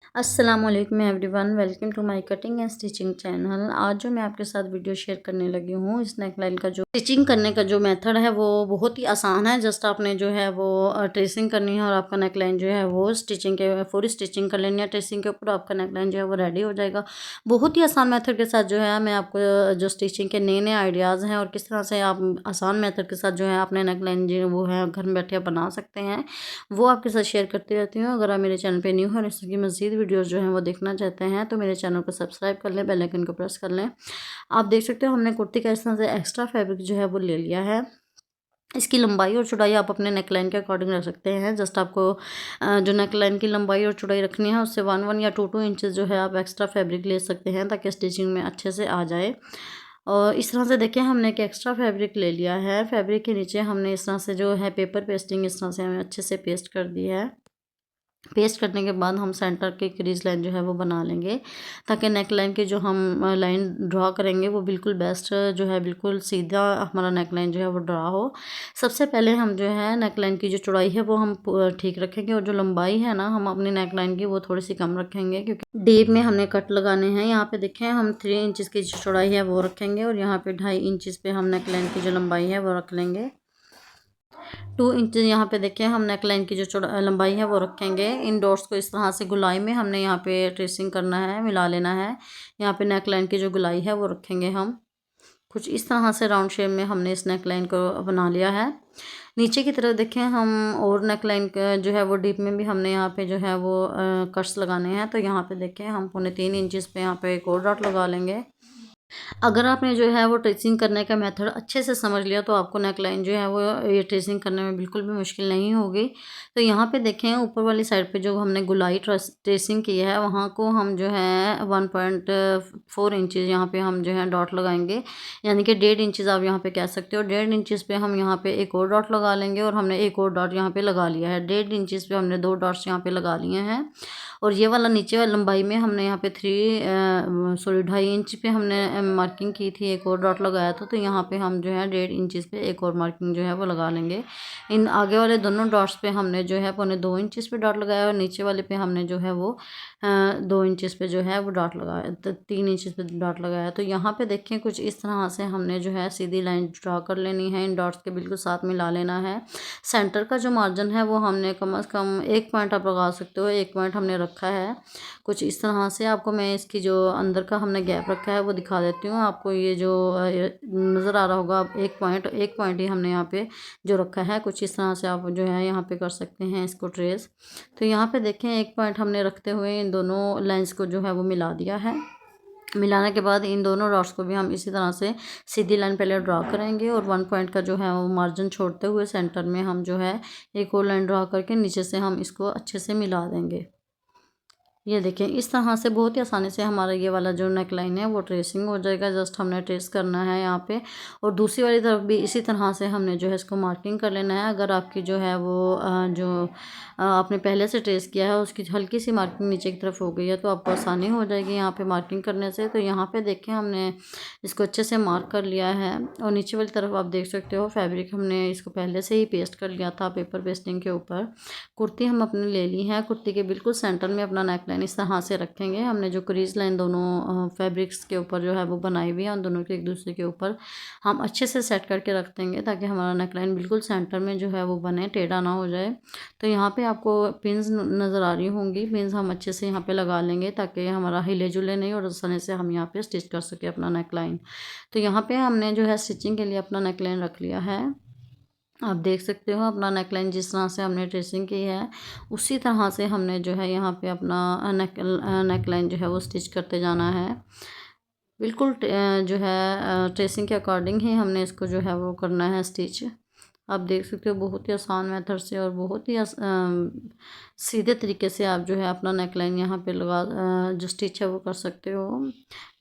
अस्सलामुअलैकुम everyone, welcome to my cutting and stitching channel. आज जो मैं आपके साथ वीडियो शेयर करने लगी हूँ, इस नेकलाइन का जो स्टिचिंग करने का जो मेथड है वो बहुत ही आसान है। जस्ट आपने जो है वो ट्रेसिंग करनी है और आपका नेकलाइन जो है वो स्टिचिंग के पूरी स्टिचिंग कर लेनी है। ट्रेसिंग के ऊपर आपका नेकलाइन जो है वो रेडी हो जाएगा। बहुत ही आसान मेथड के साथ जो है मैं आपको जो स्टिचिंग के नए नए आइडियाज़ हैं और किस तरह से आप आसान मेथड के साथ जो है अपने नेकलाइन जो वो है घर में बैठे बना सकते हैं, वो आपके साथ शेयर करती रहती हूँ। अगर आप मेरे चैनल पे न्यू हो और इसकी मज़ीद वीडियोस जो हैं वो देखना चाहते हैं तो मेरे चैनल को सब्सक्राइब कर लें, बेल आइकन को प्रेस कर लें। आप देख सकते हो हमने कुर्ती का इस तरह से एक्स्ट्रा फैब्रिक जो है वो ले लिया है। इसकी लंबाई और चौड़ाई आप अपने नेकलाइन के अकॉर्डिंग रख सकते हैं। जस्ट आपको जो नेकलाइन की लंबाई और चौड़ाई रखनी है उससे 1 या 2 इंचेस जो है आप एक्स्ट्रा फैब्रिक ले सकते हैं ताकि स्टिचिंग में अच्छे से आ जाए। और इस तरह से देखिए हमने एक एक्स्ट्रा फैब्रिक ले लिया है। फैब्रिक के नीचे हमने इस तरह से जो है पेपर पेस्टिंग इस तरह से हमें अच्छे से पेस्ट कर दी है। पेस्ट करने के बाद हम सेंटर की क्रीज लाइन जो है वो बना लेंगे ताकि नेक लाइन की जो हम लाइन ड्रा करेंगे वो बिल्कुल बेस्ट जो है बिल्कुल सीधा हमारा नेक लाइन जो है वो ड्रा हो। सबसे पहले हम जो है नेक लाइन की जो चौड़ाई है वो हम ठीक रखेंगे और जो लंबाई है ना हम अपनी नेक लाइन की वो थोड़ी सी कम रखेंगे क्योंकि डीप में हमने कट लगाने हैं। यहाँ पे देखें हम 3 इंचज़ की जो चौड़ाई है वो रखेंगे और यहाँ पे 2.5 इंचज़ पे हम नेक लाइन की जो लंबाई है वो रख लेंगे। 2 इंच यहाँ पे देखिए हम नेक लाइन की जो चौड़ा लंबाई है वो रखेंगे। इन डॉट्स को इस तरह से गोलाई में हमने यहाँ पे ट्रेसिंग करना है, मिला लेना है। यहाँ पे नेक लाइन की जो गोलाई है वो रखेंगे हम। कुछ इस तरह से राउंड शेप में हमने इस नेक लाइन को बना लिया है। नीचे की तरफ देखें हम और नेक लाइन जो है वो डीप में भी हमने यहाँ पे जो है वो कट्स लगाने हैं। तो यहाँ पे देखें हम 3.25 इंच पे यहाँ पे एक और डॉट लगा लेंगे। अगर आपने जो है वो ट्रेसिंग करने का मेथड अच्छे से समझ लिया तो आपको नेकलाइन जो है वो ये ट्रेसिंग करने में बिल्कुल भी मुश्किल नहीं होगी। तो यहाँ पे देखें ऊपर वाली साइड पे जो हमने गोलाई ट्रेसिंग की है वहाँ को हम जो है 1.4 इंचज़ यहाँ पे हम जो है डॉट लगाएंगे, यानी कि 1.5 इंचज़ आप यहाँ पे कह सकते हो। 1.5 इंचज़ पे हम यहाँ पे एक और डॉट लगा लेंगे और हमने एक और डॉट यहाँ पे लगा लिया है। 1.5 इंचज़ पे हमने 2 डॉट्स यहाँ पे लगा लिए हैं। और ये वाला नीचे वाली लंबाई में हमने यहाँ पे 2.5 इंच पे हमने मार्किंग की थी, एक और डॉट लगाया था। तो यहाँ पे हम जो है 1.5 इंचज़ पे एक और मार्किंग जो है वो लगा लेंगे। इन आगे वाले दोनों डॉट्स पे हमने जो है 2.25 इंचज़ पे डॉट लगाया और नीचे वाले पे हमने जो है वो 2 इंचज़ पे जो है वो डॉट लगाया, तो 3 इंचज़ पे डॉट लगाया। तो यहाँ पे देखें कुछ इस तरह से हमने जो है सीधी लाइन ड्रा कर लेनी है, इन डॉट्स के बिल्कुल साथ मिला लेना है। सेंटर का जो मार्जिन है वो हमने कम से कम 1 पॉइंट आप लगा सकते हो, 1 पॉइंट हमने रखा है। कुछ इस तरह से आपको मैं इसकी जो अंदर का हमने गैप रखा है वो दिखा देती हूँ। आपको ये जो नज़र आ रहा होगा, आप 1 पॉइंट ही हमने यहाँ पे जो रखा है। कुछ इस तरह से आप जो है यहाँ पे कर सकते हैं इसको ट्रेस। तो यहाँ पे देखें 1 पॉइंट हमने रखते हुए इन दोनों लाइंस को जो है वो मिला दिया है। मिलाने के बाद इन दोनों डॉट्स को भी हम इसी तरह से सीधी लाइन पहले ड्रा करेंगे और 1 पॉइंट का जो है वो मार्जिन छोड़ते हुए सेंटर में हम जो है एक और लाइन ड्रा करके नीचे से हम इसको अच्छे से मिला देंगे। ये देखें इस तरह से बहुत ही आसानी से हमारा ये वाला जो नेक लाइन है वो ट्रेसिंग हो जाएगा। जस्ट हमने ट्रेस करना है यहाँ पे और दूसरी वाली तरफ भी इसी तरह से हमने जो है इसको मार्किंग कर लेना है। अगर आपकी जो है वो जो आपने पहले से ट्रेस किया है उसकी हल्की सी मार्किंग नीचे की तरफ हो गई है तो आपको आसानी हो जाएगी यहाँ पे मार्किंग करने से। तो यहाँ पे देखें हमने इसको अच्छे से मार्क कर लिया है और नीचे वाली तरफ आप देख सकते हो फैब्रिक हमने इसको पहले से ही पेस्ट कर लिया था पेपर पेस्टिंग के ऊपर। कुर्ती हम अपने ले ली है, कुर्ती के बिल्कुल सेंटर में अपना नेक लाइन इस तरह से रखेंगे। हमने जो क्रीज लाइन दोनों फैब्रिक्स के ऊपर जो है वो बनाई हुई है उन दोनों के एक दूसरे के ऊपर हम अच्छे से सेट करके रख देंगे ताकि हमारा नेक लाइन बिल्कुल सेंटर में जो है वो बने, टेढ़ा ना हो जाए। तो यहाँ पे आपको पिन्स नज़र आ रही होंगी, पिन्स हम अच्छे से यहाँ पे लगा लेंगे ताकि हमारा हिले जुले नहीं और आसानी से हम यहाँ पे स्टिच कर सके अपना नेक लाइन। तो यहाँ पे हमने जो है स्टिचिंग के लिए अपना नेक लाइन रख लिया है। आप देख सकते हो अपना नेकलाइन जिस तरह से हमने ट्रेसिंग की है उसी तरह से हमने जो है यहाँ पे अपना नेकलाइन जो है वो स्टिच करते जाना है। बिल्कुल जो है ट्रेसिंग के अकॉर्डिंग ही हमने इसको जो है वो करना है स्टिच। आप देख सकते हो बहुत ही आसान मेथड से और बहुत ही सीधे तरीके से आप जो है अपना नेकलाइन यहाँ पे लगा जो स्टिच है वो कर सकते हो।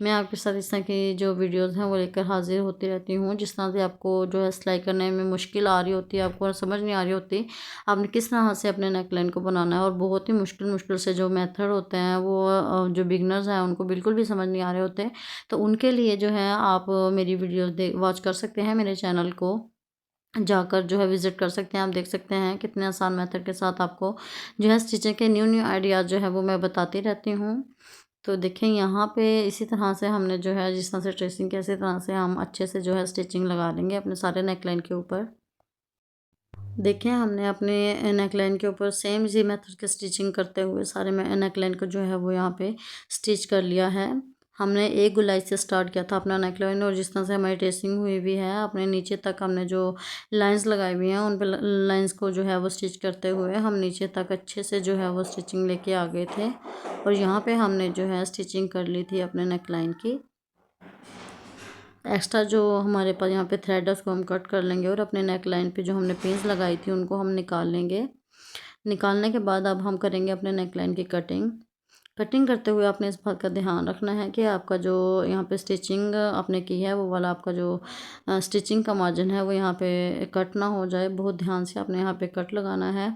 मैं आपके साथ इस तरह की जो वीडियोस हैं वो लेकर हाजिर होती रहती हूँ। जिस तरह से आपको जो है सिलाई करने में मुश्किल आ रही होती है, आपको समझ नहीं आ रही होती आपने किस तरह से अपने नेकलाइन को बनाना है और बहुत ही मुश्किल मुश्किल से जो मेथड होते हैं वो जो बिगनर्स हैं उनको बिल्कुल भी समझ नहीं आ रहे होते, तो उनके लिए जो है आप मेरी वीडियोज़ वॉच कर सकते हैं मेरे चैनल को। जाकर जो है विज़िट कर सकते हैं। आप देख सकते हैं कितने आसान मेथड के साथ आपको जो है स्टिचिंग के न्यू न्यू आइडियाज़ जो है वो मैं बताती रहती हूँ। तो देखें यहाँ पे इसी तरह से हमने जो है जिस तरह से ट्रेसिंग किया इसी तरह से हम अच्छे से जो है स्टिचिंग लगा लेंगे अपने सारे नेकलाइन के ऊपर। देखें हमने अपने नेकलाइन के ऊपर सेम इसी मेथड के स्टिचिंग करते हुए सारे नेकलाइन को जो है वो यहाँ पे स्टिच कर लिया है। हमने एक गोलाई से स्टार्ट किया था अपना नेकलाइन और जिस तरह से हमारी ट्रेसिंग हुई भी है अपने नीचे तक हमने जो लाइंस लगाई हुई हैं उन पे लाइंस को जो है वो स्टिच करते हुए हम नीचे तक अच्छे से जो है वो स्टिचिंग लेके आ गए थे। और यहाँ पे हमने जो है स्टिचिंग कर ली थी अपने नेकलाइन की। एक्स्ट्रा जो हमारे पास यहाँ पे थ्रेड है उसको हम कट कर लेंगे और अपने नेक लाइन पे जो हमने पिन्स लगाई थी उनको हम निकाल लेंगे। निकालने के बाद अब हम करेंगे अपने नेक लाइन की कटिंग। कटिंग करते हुए आपने इस बात का ध्यान रखना है कि आपका जो यहाँ पे स्टिचिंग आपने की है वो वाला आपका जो स्टिचिंग का मार्जिन है वो यहाँ पे कट ना हो जाए। बहुत ध्यान से आपने यहाँ पे कट लगाना है।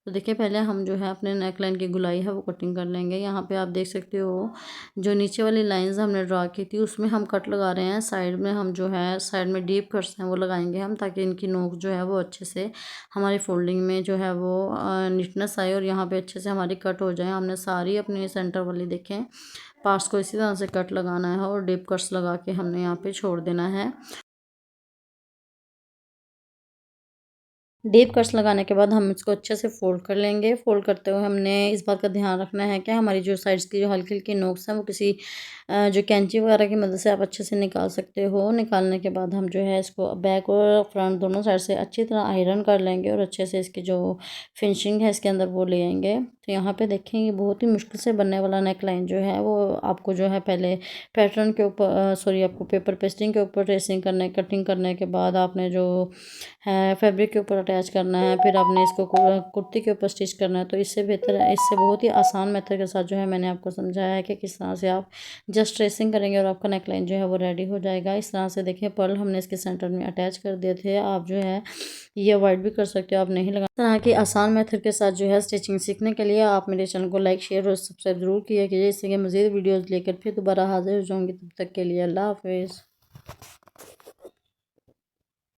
तो देखिए पहले हम जो है अपने नेक लाइन की गुलाई है वो कटिंग कर लेंगे। यहाँ पे आप देख सकते हो जो नीचे वाली लाइंस हमने ड्रा की थी उसमें हम कट लगा रहे हैं। साइड में हम जो है साइड में डीप कट्स हैं वो लगाएंगे हम, ताकि इनकी नोक जो है वो अच्छे से हमारी फोल्डिंग में जो है वो नीटनेस आए और यहाँ पे अच्छे से हमारी कट हो जाए। हमने सारी अपनी सेंटर वाली देखें पार्ट्स को इसी तरह से कट लगाना है और डीप कट्स लगा के हमने यहाँ पे छोड़ देना है। डीप कट्स लगाने के बाद हम इसको अच्छे से फोल्ड कर लेंगे। फोल्ड करते हुए हमने इस बात का ध्यान रखना है कि हमारी जो साइड्स की जो हल्की हल्की नोक्स हैं वो किसी जो कैंची वगैरह की मदद से आप अच्छे से निकाल सकते हो। निकालने के बाद हम जो है इसको बैक और फ्रंट दोनों साइड से अच्छी तरह आयरन कर लेंगे और अच्छे से इसकी जो फिनिशिंग है इसके अंदर वो ले आएंगे। तो यहाँ पे देखें ये बहुत ही मुश्किल से बनने वाला नेक लाइन जो है वो आपको जो है पहले पैटर्न के ऊपर सॉरी आपको पेपर पेस्टिंग के ऊपर ट्रेसिंग करने कटिंग करने के बाद आपने जो है फैब्रिक के ऊपर अटैच करना है, फिर आपने इसको कुर्ती के ऊपर स्टिच करना है। तो इससे बेहतर है, इससे बहुत ही आसान मेथड के साथ जो है मैंने आपको समझाया है कि किस तरह से आप जस्ट ट्रेसिंग करेंगे और आपका नेकलाइन जो है वो रेडी हो जाएगा। इस तरह से देखिए पर्ल हमने इसके सेंटर में अटैच कर दिए थे। आप जो है ये अवॉइड भी कर सकते हो, आप नहीं लगा। इस तरह की आसान मेथड के साथ जो है स्टिचिंग सीखने के लिए आप मेरे चैनल को लाइक शेयर और सब्सक्राइब जरूर किया कीजिए। इससे कि मज़ीद वीडियोज़ लेकर फिर दोबारा हाजिर हो जाऊँगी। तब तक के लिए अल्लाह हाफिज़।